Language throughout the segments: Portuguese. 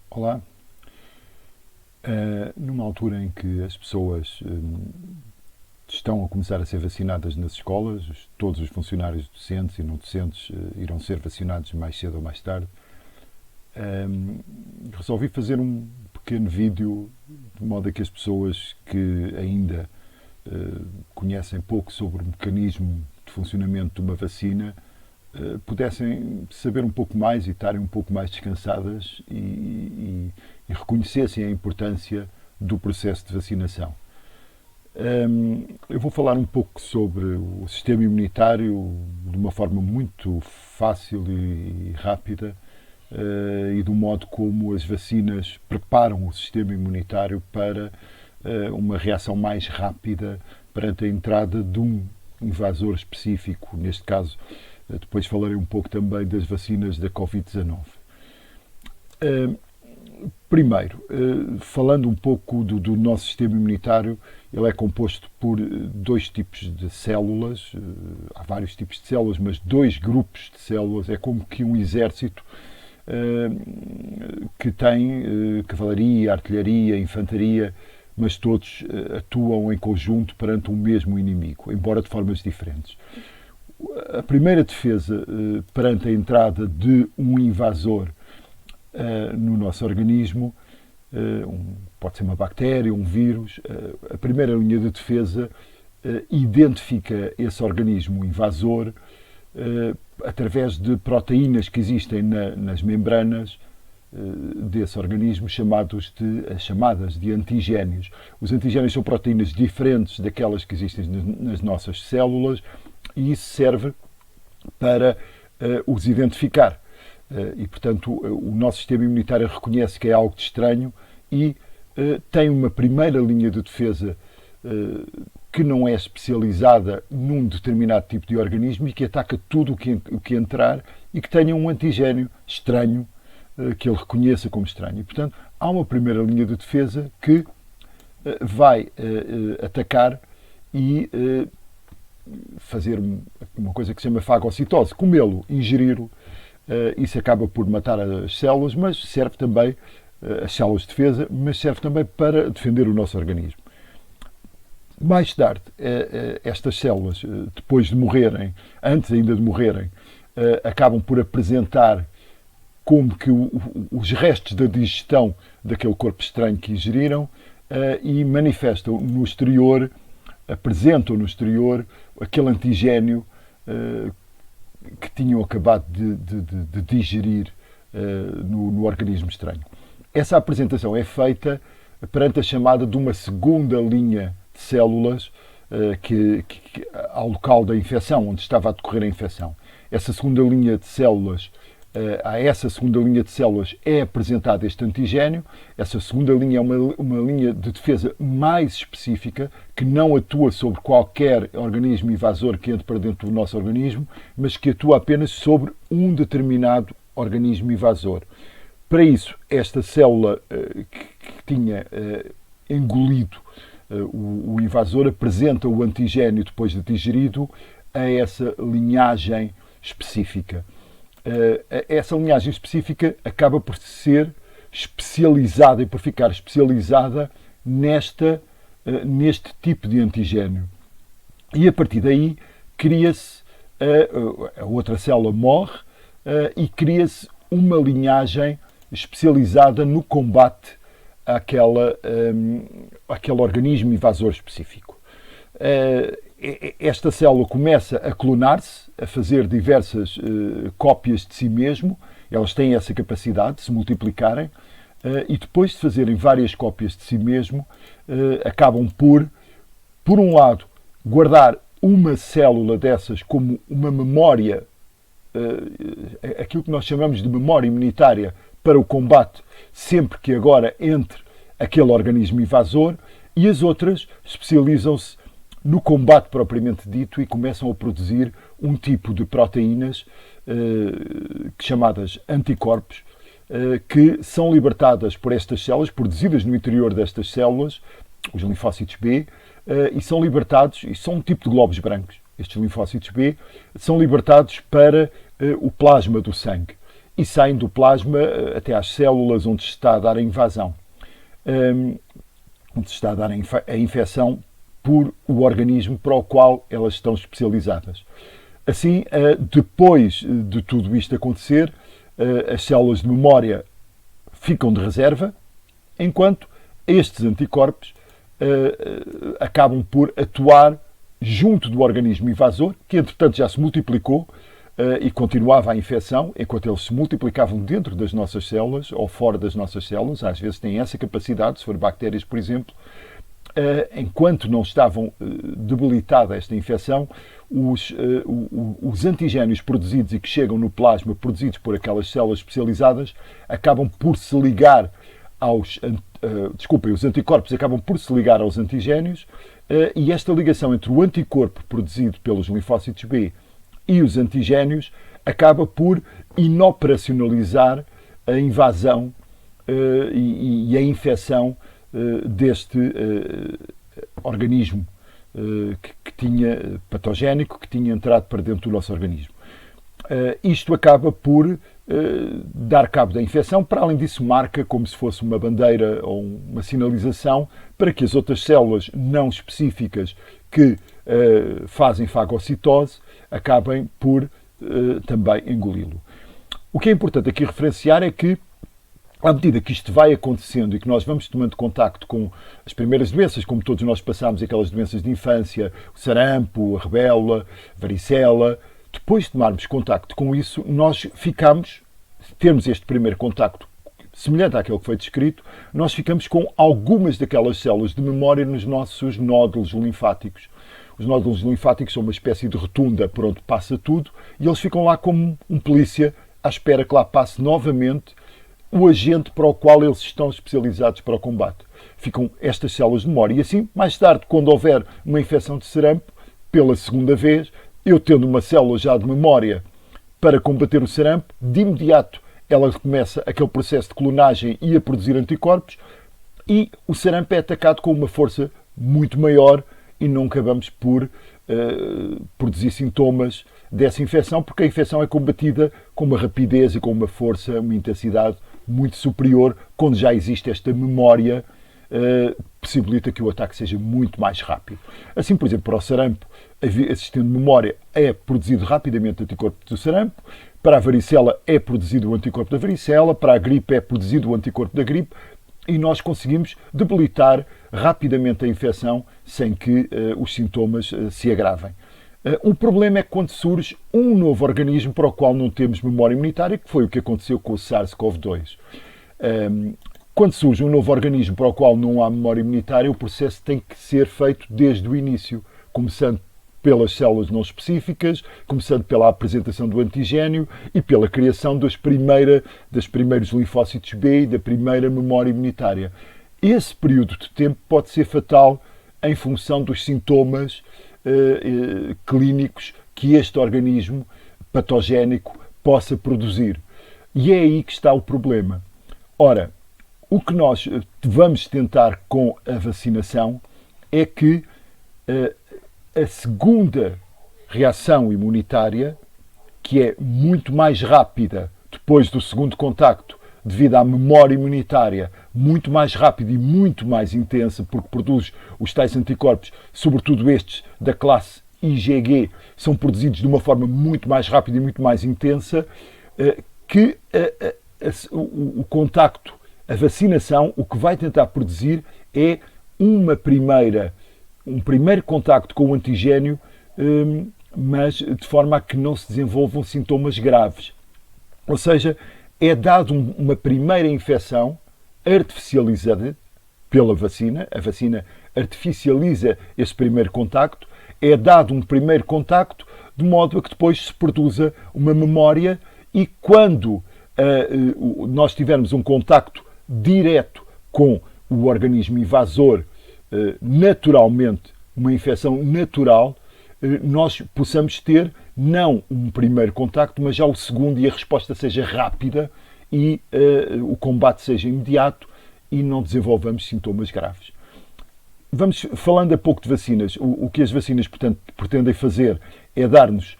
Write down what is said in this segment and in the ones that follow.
Olá. Numa altura em que as pessoas estão a começar a ser vacinadas nas escolas, todos os funcionários docentes e não docentes irão ser vacinados mais cedo ou mais tarde, resolvi fazer um pequeno vídeo de modo a que as pessoas que ainda conhecem pouco sobre o mecanismo de funcionamento de uma vacina pudessem saber um pouco mais e estarem um pouco mais descansadas e reconhecessem a importância do processo de vacinação. Eu vou falar um pouco sobre o sistema imunitário de uma forma muito fácil e rápida e do modo como as vacinas preparam o sistema imunitário para uma reação mais rápida perante a entrada de um invasor específico. Neste caso, depois falarei um pouco também das vacinas da Covid-19. Primeiro, falando um pouco do nosso sistema imunitário, ele é composto por dois tipos de células. Há vários tipos de células, mas dois grupos de células. É como que um exército que tem cavalaria, artilharia, infantaria, mas todos atuam em conjunto perante um mesmo inimigo, embora de formas diferentes. A primeira defesa perante a entrada de um invasor no nosso organismo, pode ser uma bactéria, um vírus, a primeira linha de defesa identifica esse organismo invasor através de proteínas que existem nas membranas desse organismo, chamadas de antigénios. Os antigénios são proteínas diferentes daquelas que existem nas nossas células e isso serve para os identificar. E, portanto, o nosso sistema imunitário reconhece que é algo de estranho e tem uma primeira linha de defesa que não é especializada num determinado tipo de organismo e que ataca tudo o que entrar e que tenha um antigénio estranho que ele reconheça como estranho. E, portanto, há uma primeira linha de defesa que vai atacar e fazer uma coisa que se chama fagocitose, comê-lo, ingeri-lo. Isso acaba por matar as células, mas serve também, as células de defesa, mas serve também para defender o nosso organismo. Mais tarde, estas células, depois de morrerem, antes ainda de morrerem, acabam por apresentar como que os restos da digestão daquele corpo estranho que ingeriram e manifestam no exterior, apresentam no exterior aquele antigénio que tinham acabado de digerir no organismo estranho. Essa apresentação é feita perante a chamada de uma segunda linha de células ao local da infecção, onde estava a decorrer a infecção. Essa segunda linha de células, a essa segunda linha de células é apresentado este antigénio. Essa segunda linha é uma linha de defesa mais específica, que não atua sobre qualquer organismo invasor que entre para dentro do nosso organismo, mas que atua apenas sobre um determinado organismo invasor. Para isso, esta célula que tinha engolido o invasor apresenta o antigénio depois de digerido a essa linhagem específica. Essa linhagem específica acaba por ser especializada e por ficar especializada neste tipo de antigénio. E a partir daí cria-se, a outra célula morre e cria-se uma linhagem especializada no combate àquele organismo invasor específico. Esta célula começa a clonar-se, a fazer diversas cópias de si mesmo. Elas têm essa capacidade de se multiplicarem e depois de fazerem várias cópias de si mesmo, acabam por um lado, guardar uma célula dessas como uma memória, aquilo que nós chamamos de memória imunitária para o combate, sempre que agora entre aquele organismo invasor, e as outras especializam-se no combate propriamente dito e começam a produzir um tipo de proteínas chamadas anticorpos, que são libertadas por estas células, produzidas no interior destas células, os linfócitos B, e são libertados, e são um tipo de glóbulos brancos. Estes linfócitos B são libertados para o plasma do sangue. e saem do plasma até às células onde se está a dar a invasão, onde se está a dar a infecção por o organismo para o qual elas estão especializadas. Assim, depois de tudo isto acontecer, as células de memória ficam de reserva, enquanto estes anticorpos acabam por atuar junto do organismo invasor, que entretanto já se multiplicou e continuava a infecção, enquanto eles se multiplicavam dentro das nossas células ou fora das nossas células. Às vezes têm essa capacidade, se for bactérias, por exemplo. Enquanto não estavam debilitada esta infecção, os antigénios produzidos e que chegam no plasma, produzidos por aquelas células especializadas, acabam por se ligar os anticorpos acabam por se ligar aos antigénios, e esta ligação entre o anticorpo produzido pelos linfócitos B e os antigénios acaba por inoperacionalizar a invasão e a infecção deste organismo que tinha patogénico, que tinha entrado para dentro do nosso organismo. Isto acaba por dar cabo da infecção. Para além disso, marca como se fosse uma bandeira ou uma sinalização para que as outras células não específicas que fazem fagocitose acabem por também engoli-lo. O que é importante aqui referenciar é que, à medida que isto vai acontecendo e que nós vamos tomando contacto com as primeiras doenças, como todos nós passamos, aquelas doenças de infância, o sarampo, a rubéola, a varicela, depois de tomarmos contacto com isso, nós temos este primeiro contacto semelhante àquele que foi descrito, nós ficamos com algumas daquelas células de memória nos nossos nódulos linfáticos. Os nódulos linfáticos são uma espécie de rotunda por onde passa tudo e eles ficam lá como um polícia à espera que lá passe novamente o agente para o qual eles estão especializados para o combate. Ficam estas células de memória e assim, mais tarde, quando houver uma infecção de sarampo, pela segunda vez, eu tendo uma célula já de memória para combater o sarampo, de imediato ela começa aquele processo de clonagem e a produzir anticorpos e o sarampo é atacado com uma força muito maior e não acabamos por produzir sintomas dessa infecção, porque a infecção é combatida com uma rapidez e com uma força, uma intensidade muito superior, quando já existe esta memória, possibilita que o ataque seja muito mais rápido. Assim, por exemplo, para o sarampo, existendo memória, é produzido rapidamente o anticorpo do sarampo, para a varicela é produzido o anticorpo da varicela, para a gripe é produzido o anticorpo da gripe, e nós conseguimos debilitar rapidamente a infecção sem que os sintomas se agravem. O problema é quando surge um novo organismo para o qual não temos memória imunitária, que foi o que aconteceu com o SARS-CoV-2. Quando surge um novo organismo para o qual não há memória imunitária, o processo tem que ser feito desde o início, começando pelas células não específicas, começando pela apresentação do antigénio e pela criação dos primeiros linfócitos B e da primeira memória imunitária. Esse período de tempo pode ser fatal em função dos sintomas clínicos que este organismo patogénico possa produzir. E é aí que está o problema. Ora, o que nós vamos tentar com a vacinação é que a segunda reação imunitária, que é muito mais rápida depois do segundo contacto, devido à memória imunitária, muito mais rápida e muito mais intensa, porque produz os tais anticorpos, sobretudo estes da classe IgG, são produzidos de uma forma muito mais rápida e muito mais intensa, que o contacto, a vacinação, o que vai tentar produzir é um primeiro contacto com o antigénio, mas de forma a que não se desenvolvam sintomas graves. Ou seja, é dado uma primeira infecção artificializada pela vacina, a vacina artificializa esse primeiro contacto, é dado um primeiro contacto de modo a que depois se produza uma memória e quando nós tivermos um contacto direto com o organismo invasor, naturalmente, uma infecção natural, nós possamos ter não um primeiro contacto, mas já o segundo e a resposta seja rápida e o combate seja imediato e não desenvolvamos sintomas graves. Vamos falando a pouco de vacinas. O que as vacinas, portanto, pretendem fazer é dar-nos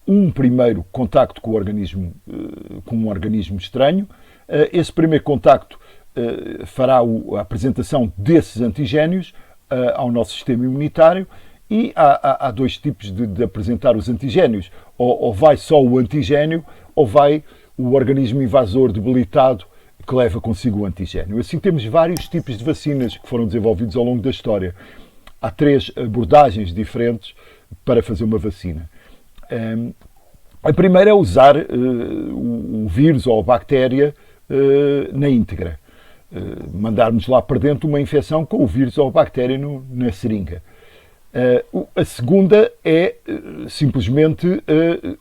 um primeiro contacto com com um organismo estranho. Esse primeiro contacto fará a apresentação desses antigénios ao nosso sistema imunitário, e há dois tipos de apresentar os antigénios. Ou vai só o antigénio, ou vai o organismo invasor debilitado que leva consigo o antigénio. Assim, temos vários tipos de vacinas que foram desenvolvidos ao longo da história. Há 3 abordagens diferentes para fazer uma vacina. A primeira é usar o vírus ou a bactéria na íntegra. Mandarmos lá para dentro uma infecção com o vírus ou a bactéria na seringa. A segunda é simplesmente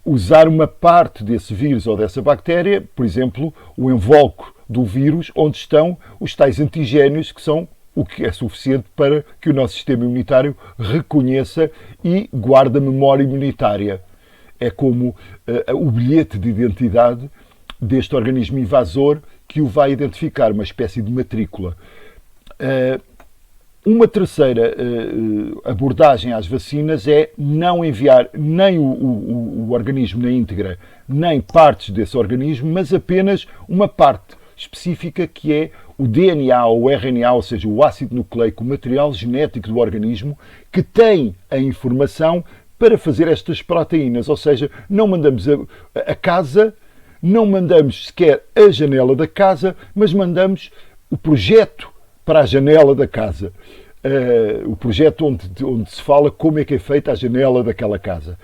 usar uma parte desse vírus ou dessa bactéria, por exemplo, o invólucro do vírus, onde estão os tais antigénios, que são o que é suficiente para que o nosso sistema imunitário reconheça e guarde a memória imunitária. É como o bilhete de identidade deste organismo invasor que o vai identificar, uma espécie de matrícula. Uma terceira abordagem às vacinas é não enviar nem o organismo na íntegra, nem partes desse organismo, mas apenas uma parte específica, que é o DNA ou o RNA, ou seja, o ácido nucleico, o material genético do organismo, que tem a informação para fazer estas proteínas. Ou seja, não mandamos a casa, não mandamos sequer a janela da casa, mas mandamos o projeto para a janela da casa. O projeto onde se fala como é que é feita a janela daquela casa.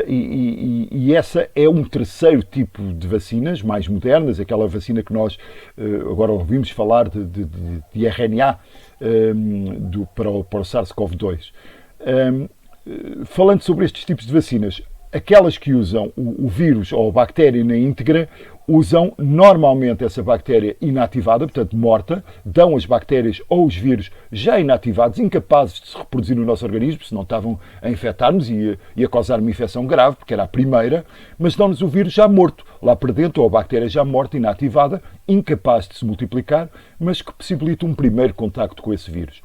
E essa é um terceiro tipo de vacinas, mais modernas, aquela vacina que nós agora ouvimos falar de RNA para o SARS-CoV-2. Falando sobre estes tipos de vacinas, aquelas que usam o vírus ou a bactéria na íntegra usam normalmente essa bactéria inativada, portanto morta, dão as bactérias ou os vírus já inativados, incapazes de se reproduzir no nosso organismo, senão estavam a infectar-nos e a causar uma infecção grave, porque era a primeira, mas dão-nos o vírus já morto, lá para dentro, ou a bactéria já morta, inativada, incapaz de se multiplicar, mas que possibilita um primeiro contacto com esse vírus.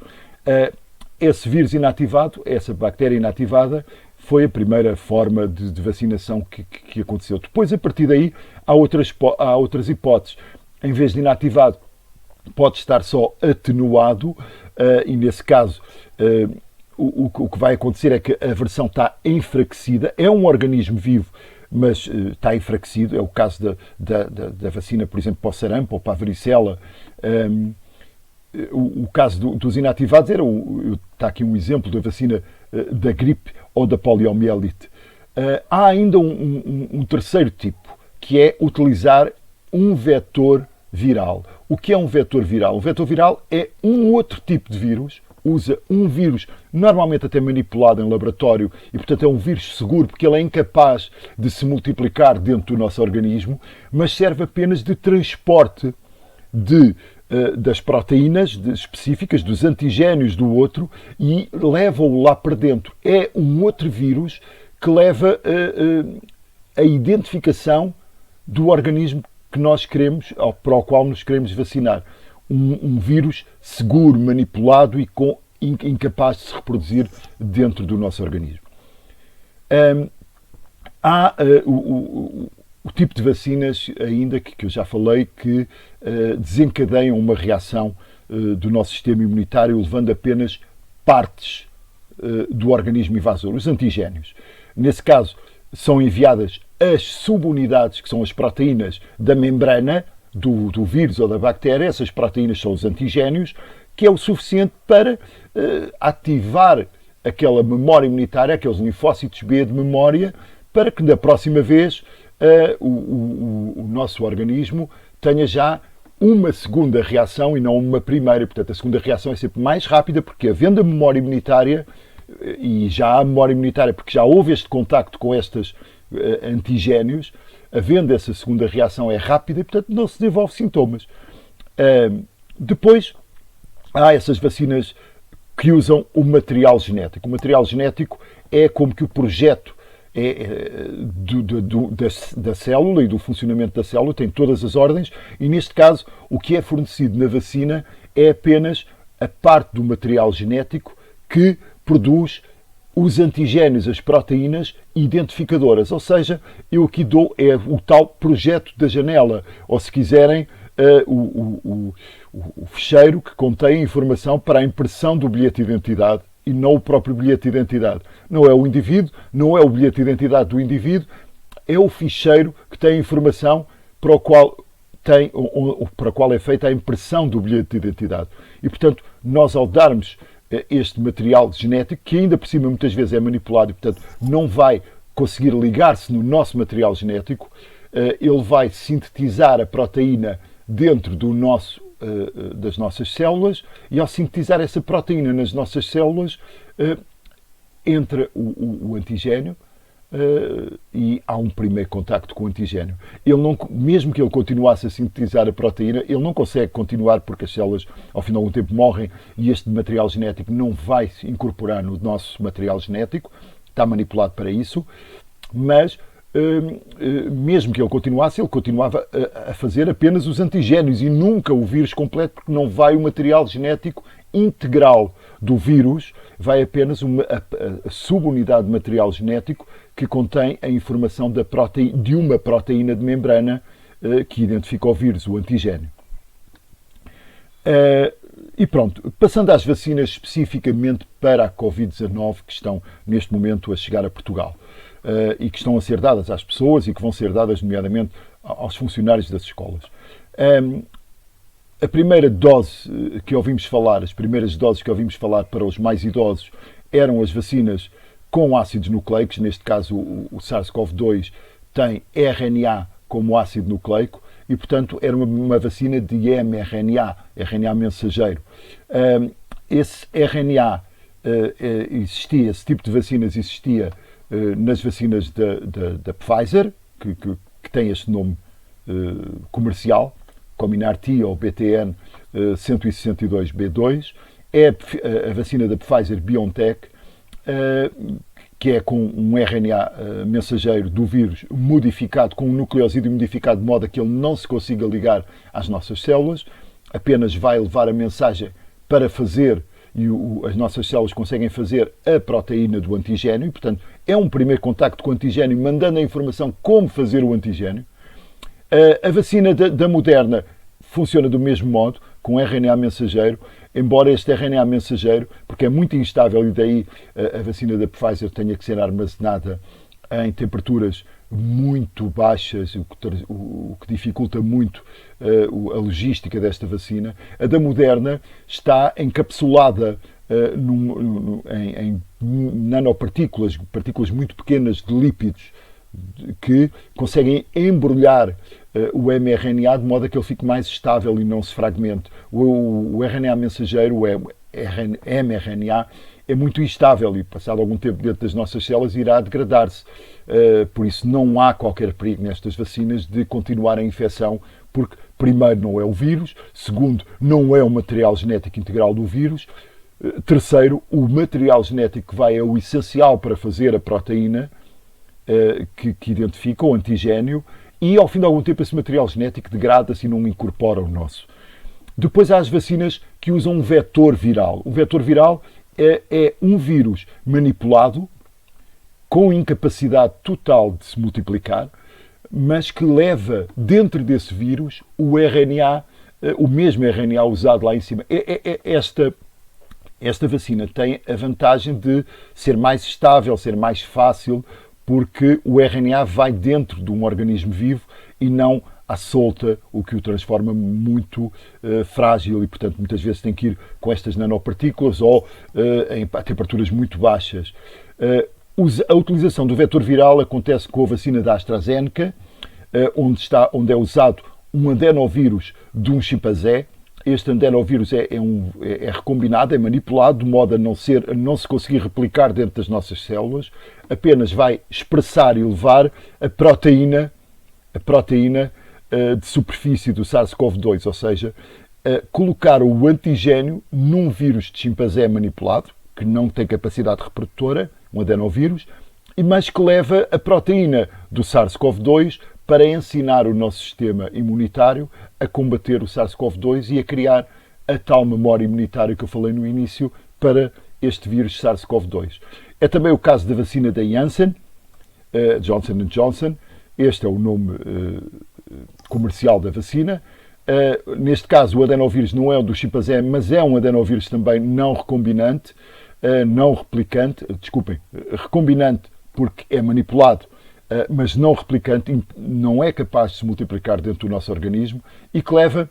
Esse vírus inativado, essa bactéria inativada, foi a primeira forma de vacinação que aconteceu. Depois, a partir daí, há outras hipóteses. Em vez de inativado, pode estar só atenuado, e nesse caso o que vai acontecer é que a versão está enfraquecida. É um organismo vivo, mas está enfraquecido. É o caso da vacina, por exemplo, para o sarampo ou para a varicela. O caso dos inativados está aqui um exemplo da vacina da gripe ou da poliomielite. Há ainda um terceiro tipo, que é utilizar um vetor viral. O que é um vetor viral? Um vetor viral é um outro tipo de vírus, usa um vírus normalmente até manipulado em laboratório e, portanto, é um vírus seguro porque ele é incapaz de se multiplicar dentro do nosso organismo, mas serve apenas de transporte das proteínas específicas, dos antigénios do outro, e leva-o lá para dentro. É um outro vírus que leva a identificação do organismo que nós queremos, ou para o qual nos queremos vacinar. Um vírus seguro, manipulado e incapaz de se reproduzir dentro do nosso organismo. Há o tipo de vacinas, ainda que eu já falei, que desencadeiam uma reação do nosso sistema imunitário, levando apenas partes do organismo invasor, os antigénios. Nesse caso, são enviadas as subunidades, que são as proteínas da membrana do vírus ou da bactéria. Essas proteínas são os antigénios, que é o suficiente para ativar aquela memória imunitária, aqueles linfócitos B de memória, para que da próxima vez o nosso organismo tenha já uma segunda reação e não uma primeira. Portanto, a segunda reação é sempre mais rápida, porque havendo a memória imunitária, e já há memória imunitária porque já houve este contacto com estes antigénios, havendo essa segunda reação é rápida e, portanto, não se desenvolve sintomas. Depois, há essas vacinas que usam o material genético. O material genético é como que o projeto da célula e do funcionamento da célula, tem todas as ordens, e neste caso o que é fornecido na vacina é apenas a parte do material genético que produz os antigénios, as proteínas identificadoras. Ou seja, eu aqui dou o tal projeto da janela, ou se quiserem, o ficheiro que contém a informação para a impressão do bilhete de identidade e não o próprio bilhete de identidade. Não é o indivíduo, não é o bilhete de identidade do indivíduo, é o ficheiro que tem a informação para o qual é feita a impressão do bilhete de identidade. E, portanto, nós ao darmos este material genético, que ainda por cima muitas vezes é manipulado e, portanto, não vai conseguir ligar-se no nosso material genético, ele vai sintetizar a proteína dentro das nossas células, e ao sintetizar essa proteína nas nossas células, entra o antigénio, e há um primeiro contacto com o antigénio. Ele não, mesmo que ele continuasse a sintetizar a proteína, ele não consegue continuar porque as células ao fim de algum tempo morrem e este material genético não vai se incorporar no nosso material genético, está manipulado para isso, mas mesmo que ele continuava a fazer apenas os antigénios e nunca o vírus completo, porque não vai o material genético integral do vírus, vai apenas a subunidade de material genético que contém a informação de uma proteína de membrana que identifica o vírus, o antigénio. E pronto, passando às vacinas especificamente para a Covid-19 que estão neste momento a chegar a Portugal e que estão a ser dadas às pessoas e que vão ser dadas nomeadamente aos funcionários das escolas. A primeira dose que ouvimos falar, as primeiras doses que ouvimos falar para os mais idosos eram as vacinas com ácidos nucleicos, neste caso o SARS-CoV-2 tem RNA como ácido nucleico e, portanto, era uma vacina de mRNA, RNA mensageiro. Esse RNA existia, esse tipo de vacinas existia nas vacinas da Pfizer, que tem este nome comercial, Comirnaty ou BTN 162b2, é a vacina da Pfizer-BioNTech, que é com um RNA mensageiro do vírus modificado, com um nucleosídeo modificado de modo a que ele não se consiga ligar às nossas células, apenas vai levar a mensagem para fazer, e as nossas células conseguem fazer a proteína do antigénio, e, portanto, é um primeiro contacto com o antigénio, mandando a informação como fazer o antigénio. A vacina da Moderna funciona do mesmo modo, com RNA mensageiro, embora este RNA mensageiro, porque é muito instável e daí a vacina da Pfizer tenha que ser armazenada em temperaturas muito baixas, o que dificulta muito a logística desta vacina. A da Moderna está encapsulada em nanopartículas, partículas muito pequenas de lípidos, que conseguem embrulhar o mRNA de modo a que ele fique mais estável e não se fragmente. O RNA mensageiro, o mRNA, é muito instável e, passado algum tempo dentro das nossas células, irá degradar-se. Por isso, não há qualquer perigo nestas vacinas de continuar a infecção, porque, primeiro, não é o vírus, segundo, não é o material genético integral do vírus, terceiro, o material genético que vai é o essencial para fazer a proteína que identifica o antigénio, e ao fim de algum tempo esse material genético degrada-se e não incorpora o nosso. Depois há as vacinas que usam um vetor viral. O vetor viral é um vírus manipulado com incapacidade total de se multiplicar, mas que leva dentro desse vírus o RNA, o mesmo RNA usado lá em cima. Esta vacina tem a vantagem de ser mais estável, ser mais fácil, porque o RNA vai dentro de um organismo vivo e não à solta, o que o transforma muito frágil e, portanto, muitas vezes tem que ir com estas nanopartículas ou em temperaturas muito baixas. A utilização do vetor viral acontece com a vacina da AstraZeneca, onde é usado um adenovírus de um chimpanzé. Este adenovírus é recombinado, é manipulado de modo a não se conseguir replicar dentro das nossas células, apenas vai expressar e levar a proteína de superfície do SARS-CoV-2, ou seja, colocar o antigénio num vírus de chimpanzé manipulado, que não tem capacidade reprodutora, um adenovírus, mas que leva a proteína do SARS-CoV-2 para ensinar o nosso sistema imunitário a combater o SARS-CoV-2 e a criar a tal memória imunitária que eu falei no início para este vírus SARS-CoV-2. É também o caso da vacina da Janssen, Johnson Johnson. Este é o nome comercial da vacina. Neste caso, o adenovírus não é o do chimpanzé, mas é um adenovírus também não recombinante, não replicante, desculpem, recombinante porque é manipulado, mas não replicante, não é capaz de se multiplicar dentro do nosso organismo e que leva,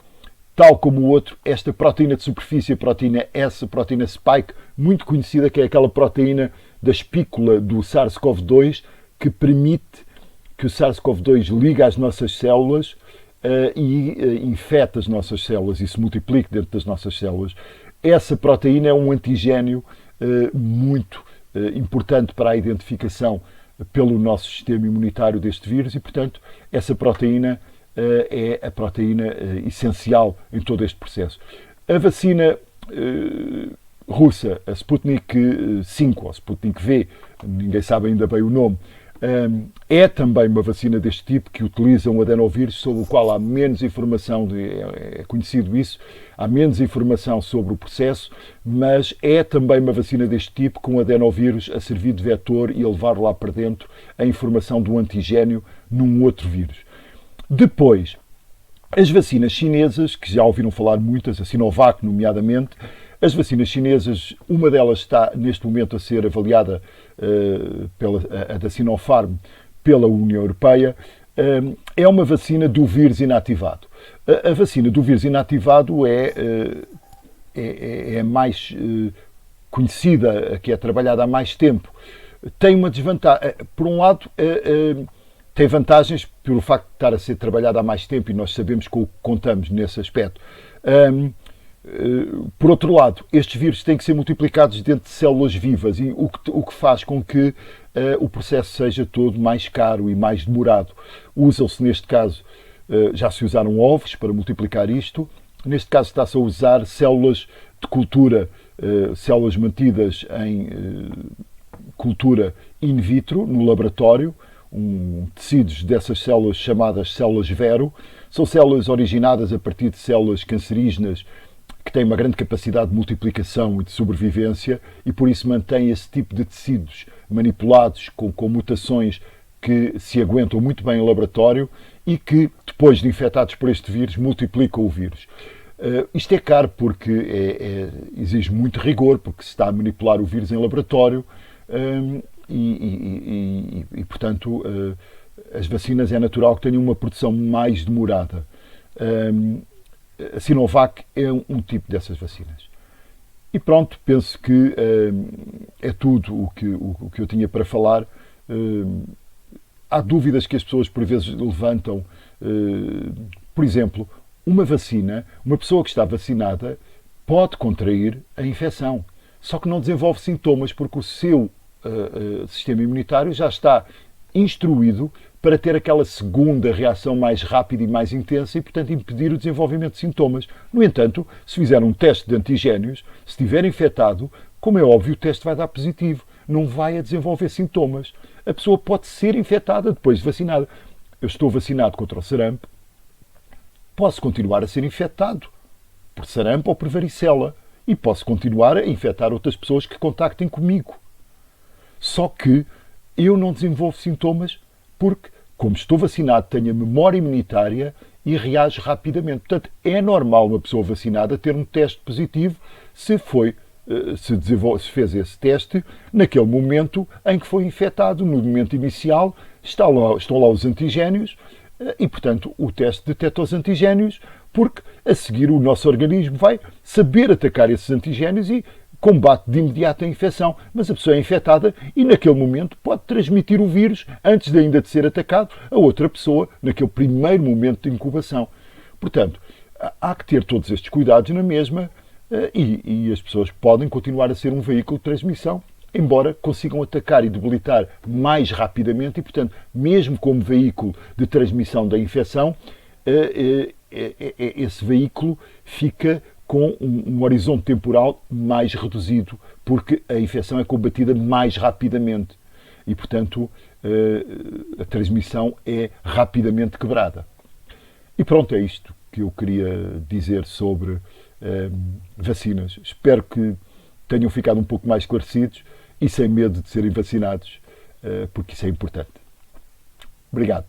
tal como o outro, esta proteína de superfície, a proteína S, a proteína spike, muito conhecida, que é aquela proteína da espícula do SARS-CoV-2 que permite que o SARS-CoV-2 ligue às nossas células e infecta as nossas células e se multiplique dentro das nossas células. Essa proteína é um antigénio muito importante para a identificação pelo nosso sistema imunitário deste vírus e, portanto, essa proteína é a proteína essencial em todo este processo. A vacina russa, a Sputnik 5, ou Sputnik V, ninguém sabe ainda bem o nome, é também uma vacina deste tipo que utiliza um adenovírus sobre o qual há menos informação, é conhecido isso, há menos informação sobre o processo, mas é também uma vacina deste tipo com um adenovírus a servir de vetor e a levar lá para dentro a informação do antigénio num outro vírus. Depois, as vacinas chinesas, que já ouviram falar muitas, a Sinovac nomeadamente, as vacinas chinesas, uma delas está neste momento a ser avaliada, a da Sinopharm, pela União Europeia, é uma vacina do vírus inativado. A vacina do vírus inativado é a mais conhecida, que é trabalhada há mais tempo. Tem uma desvantagem. Por um lado, tem vantagens pelo facto de estar a ser trabalhada há mais tempo e nós sabemos com o que contamos nesse aspecto. Por outro lado, estes vírus têm que ser multiplicados dentro de células vivas e o que faz com que o processo seja todo mais caro e mais demorado. Usam-se, neste caso, já se usaram ovos para multiplicar isto. Neste caso está-se a usar células de cultura, células mantidas em cultura in vitro, no laboratório, tecidos dessas células chamadas células Vero. São células originadas a partir de células cancerígenas que têm uma grande capacidade de multiplicação e de sobrevivência e por isso mantêm esse tipo de tecidos manipulados com mutações que se aguentam muito bem em laboratório e que, depois de infectados por este vírus, multiplicam o vírus. Isto é caro porque exige muito rigor, porque se está a manipular o vírus em laboratório e portanto, as vacinas é natural que tenham uma produção mais demorada. A Sinovac é um tipo dessas vacinas. E pronto, penso que é tudo o que eu tinha para falar. Há dúvidas que as pessoas por vezes levantam. Por exemplo, uma vacina, uma pessoa que está vacinada pode contrair a infecção, só que não desenvolve sintomas porque o seu sistema imunitário já está instruído para ter aquela segunda reação mais rápida e mais intensa e, portanto, impedir o desenvolvimento de sintomas. No entanto, se fizer um teste de antigénios, se estiver infectado, como é óbvio, o teste vai dar positivo. Não vai a desenvolver sintomas. A pessoa pode ser infectada depois de vacinada. Eu estou vacinado contra o sarampo, posso continuar a ser infectado por sarampo ou por varicela e posso continuar a infectar outras pessoas que contactem comigo. Só que eu não desenvolvo sintomas porque, como estou vacinado, tenho a memória imunitária e reage rapidamente. Portanto, é normal uma pessoa vacinada ter um teste positivo se fez esse teste naquele momento em que foi infectado. No momento inicial estão lá os antigénios e, portanto, o teste detecta os antigénios porque, a seguir, o nosso organismo vai saber atacar esses antigénios e combate de imediato a infecção, mas a pessoa é infectada e naquele momento pode transmitir o vírus antes de ainda de ser atacado a outra pessoa naquele primeiro momento de incubação. Portanto, há que ter todos estes cuidados na mesma e as pessoas podem continuar a ser um veículo de transmissão, embora consigam atacar e debilitar mais rapidamente e, portanto, mesmo como veículo de transmissão da infecção, esse veículo fica com um horizonte temporal mais reduzido, porque a infecção é combatida mais rapidamente e, portanto, a transmissão é rapidamente quebrada. E pronto, é isto que eu queria dizer sobre vacinas. Espero que tenham ficado um pouco mais esclarecidos e sem medo de serem vacinados, porque isso é importante. Obrigado.